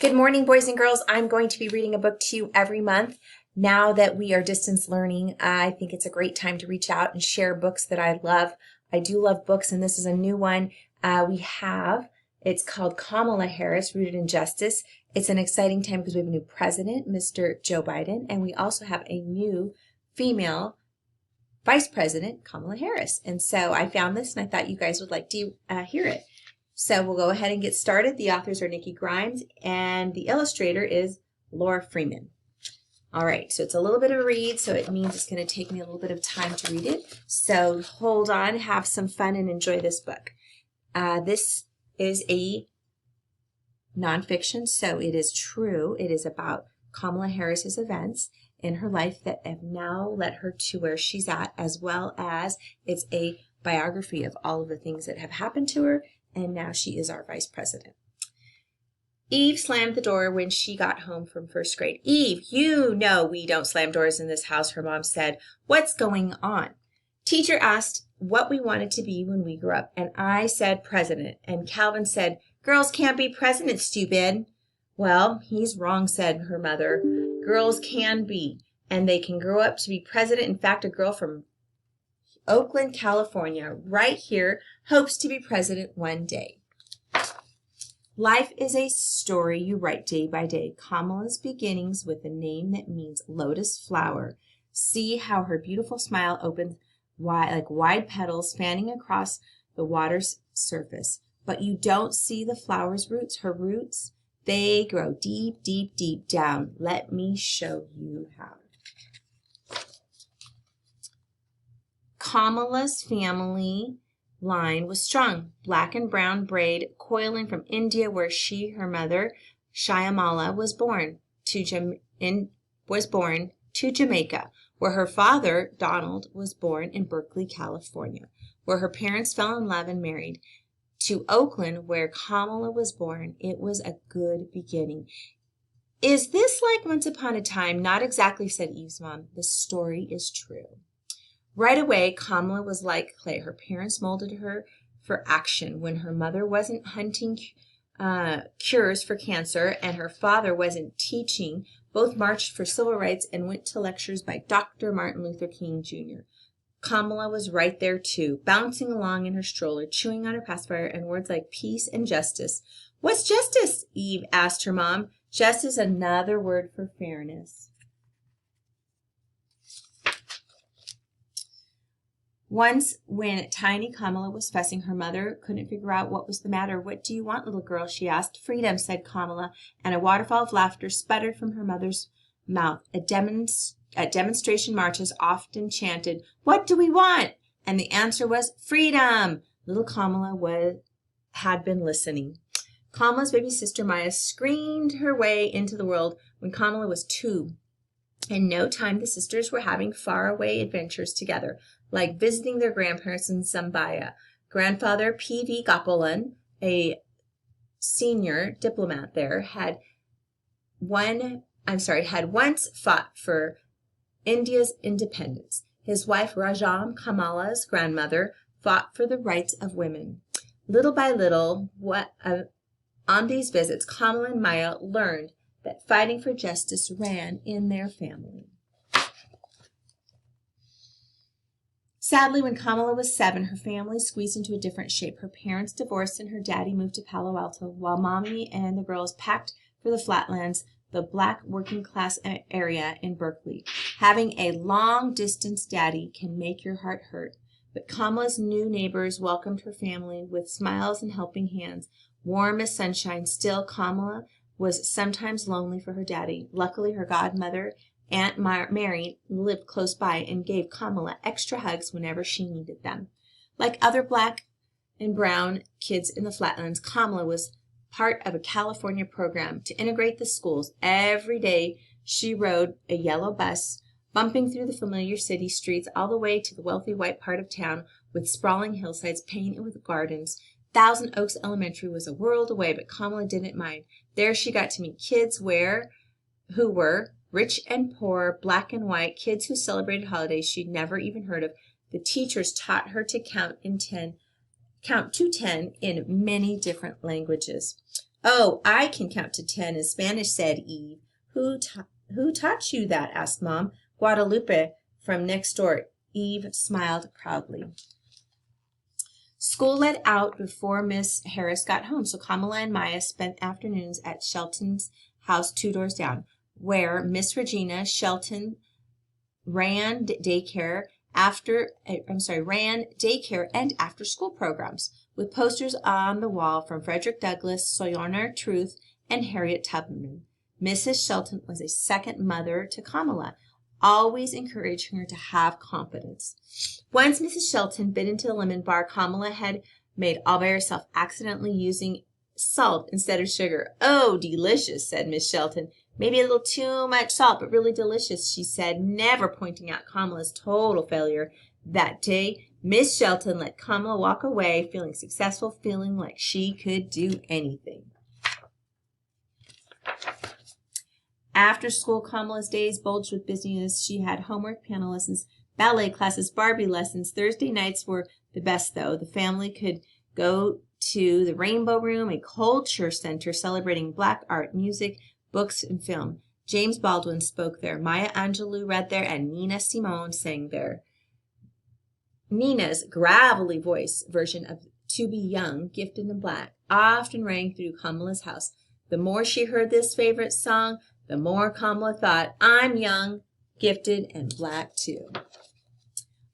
Good morning, boys and girls. I'm going to be reading a book to you every month. Now that we are distance learning, I think it's a great time to reach out and share books that I love. I do love books, and this is a new one. It's called Kamala Harris, Rooted in Justice. It's an exciting time because we have a new president, Mr. Joe Biden, and we also have a new female vice president, Kamala Harris. And so I found this, and I thought you guys would like to hear it. So we'll go ahead and get started. The authors are Nikki Grimes, and the illustrator is Laura Freeman. All right, so it's a little bit of a read, so it means it's going to take me a little bit of time to read it. So hold on, have some fun, and enjoy this book. This is a nonfiction, so it is true. It is about Kamala Harris's events in her life that have now led her to where she's at, as well as it's a biography of all of the things that have happened to her, and now she is our vice president. Eve slammed the door when she got home from first grade. "Eve, you know we don't slam doors in this house," her mom said. "What's going on?" "Teacher asked what we wanted to be when we grew up, and I said president, and Calvin said, 'Girls can't be president, stupid.'" "Well, he's wrong," said her mother. "Girls can be, and they can grow up to be president. In fact, a girl from Oakland, California, right here, hopes to be president one day." Life is a story you write day by day. Kamala's beginnings with a name that means lotus flower. See how her beautiful smile opens like wide petals fanning across the water's surface. But you don't see the flower's roots. Her roots, they grow deep, deep, deep down. Let me show you how. Kamala's family line was strong. Black and brown braid coiling from India, where her mother, Shyamala, was born to Jamaica, where her father, Donald, was born in Berkeley, California, where her parents fell in love and married, to Oakland, where Kamala was born. It was a good beginning. "Is this like Once Upon a Time?" "Not exactly," said Eve's mom. "The story is true." Right away, Kamala was like clay. Her parents molded her for action. When her mother wasn't hunting cures for cancer and her father wasn't teaching, both marched for civil rights and went to lectures by Dr. Martin Luther King Jr. Kamala was right there too, bouncing along in her stroller, chewing on her pacifier, and words like peace and justice. "What's justice?" Eve asked her mom. "Justice, another word for fairness." Once, when tiny Kamala was fussing, her mother couldn't figure out what was the matter. "What do you want, little girl?" she asked. "Freedom," said Kamala, and a waterfall of laughter sputtered from her mother's mouth. At demonstration marches often chanted, "What do we want?" And the answer was freedom. Little Kamala had been listening. Kamala's baby sister Maya screamed her way into the world when Kamala was 2. In no time, the sisters were having faraway adventures together, like visiting their grandparents in Zambia. Grandfather P.V. Gopalan, a senior diplomat there, had once fought for India's independence. His wife Rajam, Kamala's grandmother, fought for the rights of women. Little by little, on these visits, Kamala and Maya learned that fighting for justice ran in their family. Sadly, when Kamala was 7, her family squeezed into a different shape. Her parents divorced and her daddy moved to Palo Alto, while Mommy and the girls packed for the Flatlands, the black working class area in Berkeley. Having a long-distance daddy can make your heart hurt. But Kamala's new neighbors welcomed her family with smiles and helping hands, warm as sunshine. Still, Kamala was sometimes lonely for her daddy. Luckily, her godmother, Aunt Mary, lived close by and gave Kamala extra hugs whenever she needed them. Like other black and brown kids in the Flatlands, Kamala was part of a California program to integrate the schools. Every day, she rode a yellow bus, bumping through the familiar city streets all the way to the wealthy white part of town with sprawling hillsides painted with gardens. Thousand Oaks Elementary was a world away, but Kamala didn't mind. There she got to meet kids who were rich and poor, black and white, kids who celebrated holidays she'd never even heard of. The teachers taught her to count to 10 in many different languages. Oh, I can count to 10 in Spanish, said Eve. Who taught you that? Asked Mom. Guadalupe from next door. Eve smiled proudly. School let out before Miss Harris got home, so Kamala and Maya spent afternoons at Shelton's house 2 doors down, where Miss Regina Shelton ran daycare and after school programs with posters on the wall from Frederick Douglass, Sojourner Truth, and Harriet Tubman. Mrs. Shelton was a second mother to Kamala, always encouraging her to have confidence. Once Mrs. Shelton bit into the lemon bar Kamala had made all by herself, accidentally using salt instead of sugar. Oh, delicious, said Miss Shelton. Maybe a little too much salt, but really delicious, she said, never pointing out Kamala's total failure. That day, Miss Shelton let Kamala walk away, feeling successful, feeling like she could do anything. After school, Kamala's days bulged with busyness. She had homework, piano lessons, ballet classes, Barbie lessons. Thursday nights were the best, though. The family could go to the Rainbow Room, a culture center celebrating Black art, music, books, and film. James Baldwin spoke there. Maya Angelou read there, and Nina Simone sang there. Nina's gravelly voice version of To Be Young, Gifted and Black often rang through Kamala's house. The more she heard this favorite song, the more Kamala thought, I'm young, gifted, and black too.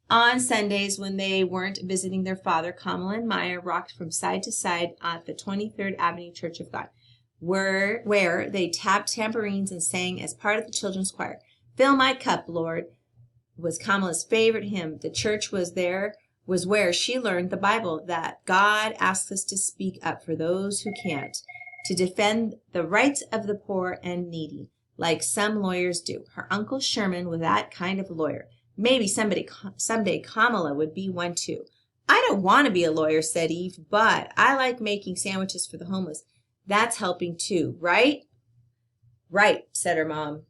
On Sundays, when they weren't visiting their father, Kamala and Maya rocked from side to side at the 23rd Avenue Church of God, where they tapped tambourines and sang as part of the children's choir. Fill my cup, Lord, was Kamala's favorite hymn. The church was where she learned the Bible, that God asks us to speak up for those who can't, to defend the rights of the poor and needy, like some lawyers do. Her Uncle Sherman was that kind of lawyer. Maybe someday Kamala would be one too. I don't want to be a lawyer, said Eve, but I like making sandwiches for the homeless. That's helping too, right? Right, said her mom.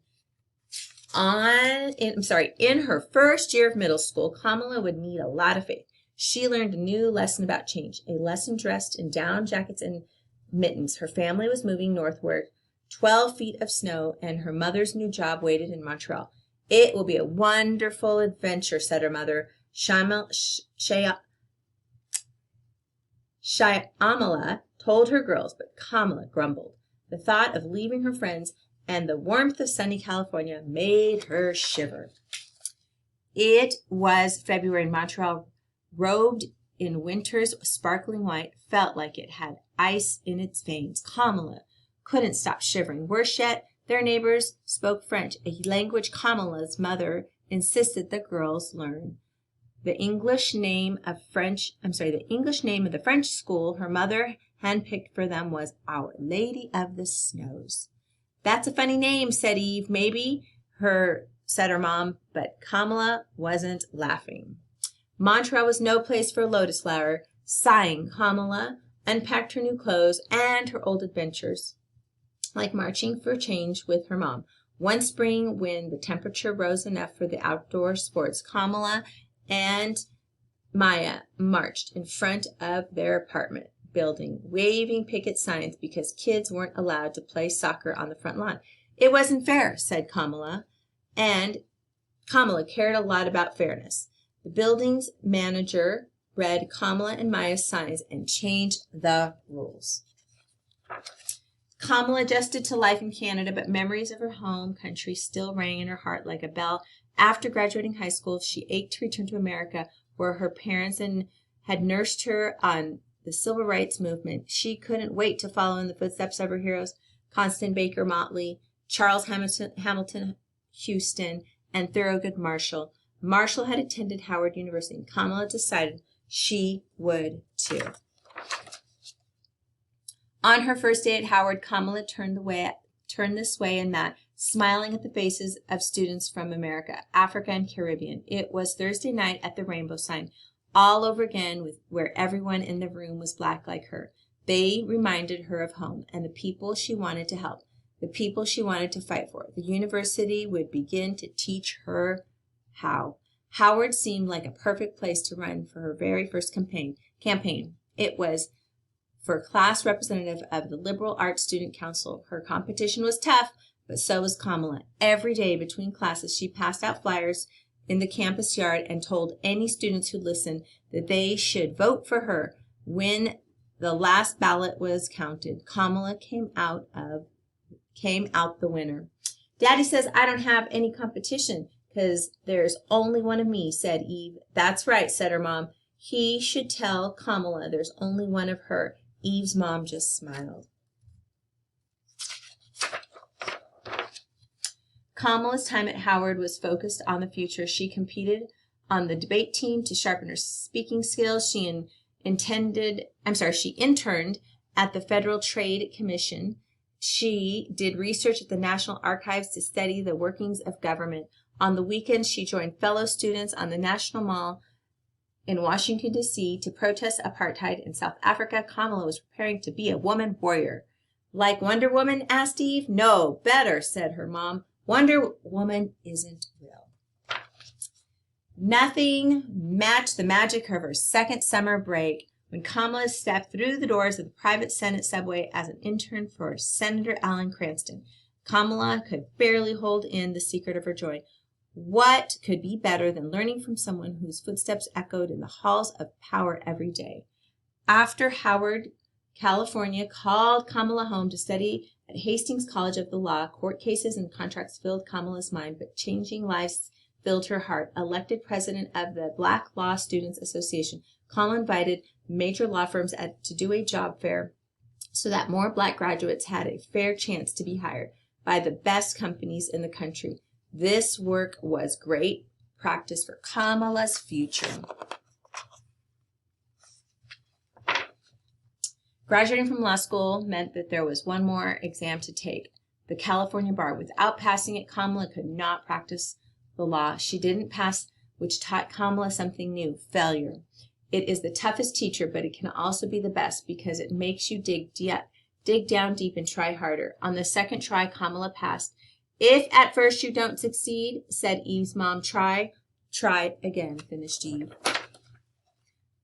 In her first year of middle school, Kamala would need a lot of faith. She learned a new lesson about change, a lesson dressed in down jackets and mittens. Her family was moving northward, 12 feet of snow, and her mother's new job waited in Montreal. It will be a wonderful adventure, said her mother. Shyamala told her girls, but Kamala grumbled. The thought of leaving her friends and the warmth of sunny California made her shiver. It was February in Montreal, robed in winter's sparkling white, felt like it had ice in its veins. Kamala couldn't stop shivering. Worse yet, their neighbors spoke French, a language Kamala's mother insisted the girls learn. The English name of the French school her mother handpicked for them was Our Lady of the Snows. That's a funny name, said Eve. Maybe, said her mom, but Kamala wasn't laughing. Montreal was no place for a lotus flower. Sighing, Kamala unpacked her new clothes and her old adventures, like marching for change with her mom. One spring, when the temperature rose enough for the outdoor sports, Kamala and Maya marched in front of their apartment building, waving picket signs because kids weren't allowed to play soccer on the front lawn. It wasn't fair, said Kamala, and Kamala cared a lot about fairness. The building's manager read Kamala and Maya's signs and changed the rules. Kamala adjusted to life in Canada, but memories of her home country still rang in her heart like a bell. After graduating high school, she ached to return to America, where her parents had nursed her on the civil rights movement. She couldn't wait to follow in the footsteps of her heroes, Constance Baker Motley, Charles Hamilton Houston, and Thurgood Marshall. Marshall had attended Howard University, and Kamala decided she would too. On her first day at Howard, Kamala turned this way and that, smiling at the faces of students from America, Africa, and Caribbean. It was Thursday night at the Rainbow Sign, all over again, where everyone in the room was black like her. They reminded her of home and the people she wanted to help, the people she wanted to fight for. The university would begin to teach her how. Howard seemed like a perfect place to run for her very first campaign. It was for class representative of the Liberal Arts Student Council. Her competition was tough, but so was Kamala. Every day between classes, she passed out flyers in the campus yard and told any students who listened that they should vote for her. When the last ballot was counted, Kamala came out the winner. Daddy says I don't have any competition because there's only one of me, said Eve. That's right, said her mom. He should tell Kamala there's only one of her. Eve's mom just smiled. Kamala's time at Howard was focused on the future. She competed on the debate team to sharpen her speaking skills. She interned at the Federal Trade Commission. She did research at the National Archives to study the workings of government. On the weekends, she joined fellow students on the National Mall in Washington, D.C. to protest apartheid in South Africa. Kamala was preparing to be a woman warrior. Like Wonder Woman, asked Eve. No, better, said her mom. Wonder Woman isn't real. Nothing matched the magic of her second summer break when Kamala stepped through the doors of the private Senate subway as an intern for Senator Alan Cranston. Kamala could barely hold in the secret of her joy. What could be better than learning from someone whose footsteps echoed in the halls of power every day? After Howard, California called Kamala home to study at Hastings College of the Law, court cases and contracts filled Kamala's mind, but changing lives filled her heart. Elected president of the Black Law Students Association, Kamala invited major law firms to do a job fair so that more Black graduates had a fair chance to be hired by the best companies in the country. This work was great practice for Kamala's future. Graduating from law school meant that there was one more exam to take, the California bar. Without passing it, Kamala could not practice the law. She didn't pass, which taught Kamala something new, failure. It is the toughest teacher, but it can also be the best because it makes you dig down deep and try harder. On the second try, Kamala passed. If at first you don't succeed, said Eve's mom, try again, finished Eve.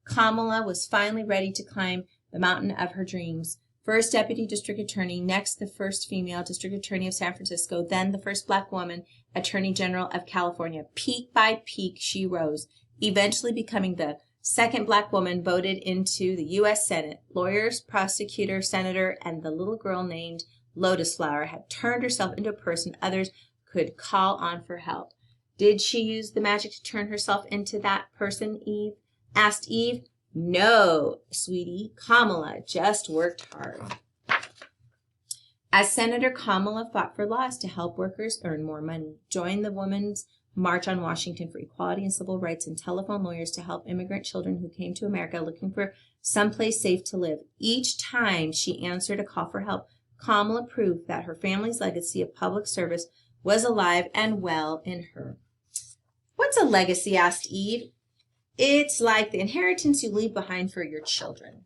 Kamala was finally ready to climb the mountain of her dreams. First deputy district attorney, next the first female district attorney of San Francisco, then the first Black woman attorney general of California. Peak by peak, she rose, eventually becoming the second Black woman voted into the U.S. Senate. Lawyers, prosecutor, senator, and the little girl named Lotus Flower had turned herself into a person others could call on for help. Did she use the magic to turn herself into that person, Eve? Asked Eve. No, sweetie, Kamala just worked hard. As senator, Kamala fought for laws to help workers earn more money, joined the Women's March on Washington for Equality and Civil Rights, and telephoned lawyers to help immigrant children who came to America looking for someplace safe to live. Each time she answered a call for help, Kamala proved that her family's legacy of public service was alive and well in her. What's a legacy? Asked Eve. It's like the inheritance you leave behind for your children.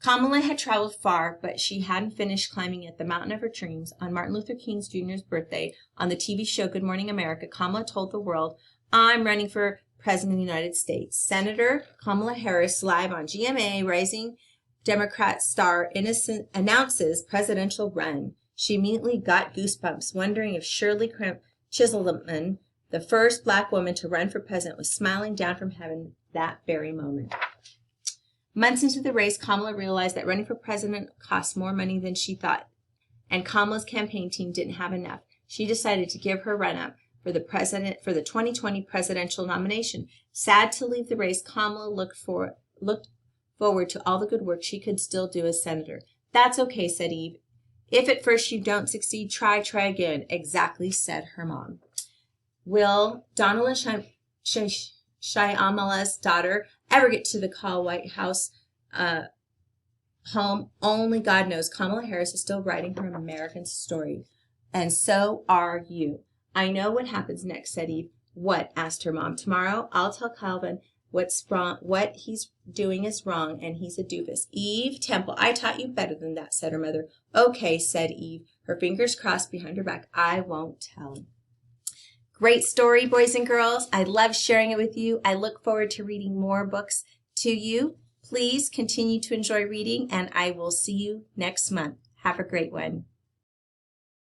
Kamala had traveled far, but she hadn't finished climbing yet the mountain of her dreams. On Martin Luther King Jr.'s birthday, on the TV show Good Morning America, Kamala told the world, I'm running for president of the United States. Senator Kamala Harris, live on GMA, rising Democrat star announces presidential run. She immediately got goosebumps, wondering if Shirley Chisholm, the first Black woman to run for president, was smiling down from heaven that very moment. Months into the race, Kamala realized that running for president cost more money than she thought, and Kamala's campaign team didn't have enough. She decided to give her run-up for the 2020 presidential nomination. Sad to leave the race, Kamala looked forward to all the good work she could still do as senator. That's okay, said Eve. If at first you don't succeed, try again. Exactly, said her mom. Will Donald Shyamala's daughter ever get to the White House home? Only God knows. Kamala Harris is still writing her American story. And so are you. I know what happens next, said Eve. What? Asked her mom. Tomorrow, I'll tell Calvin what's wrong, what he's doing is wrong, and he's a doofus. Eve Temple, I taught you better than that, said her mother. Okay, said Eve, her fingers crossed behind her back. I won't tell. Great story, boys and girls. I love sharing it with you. I look forward to reading more books to you. Please continue to enjoy reading, and I will see you next month. Have a great one.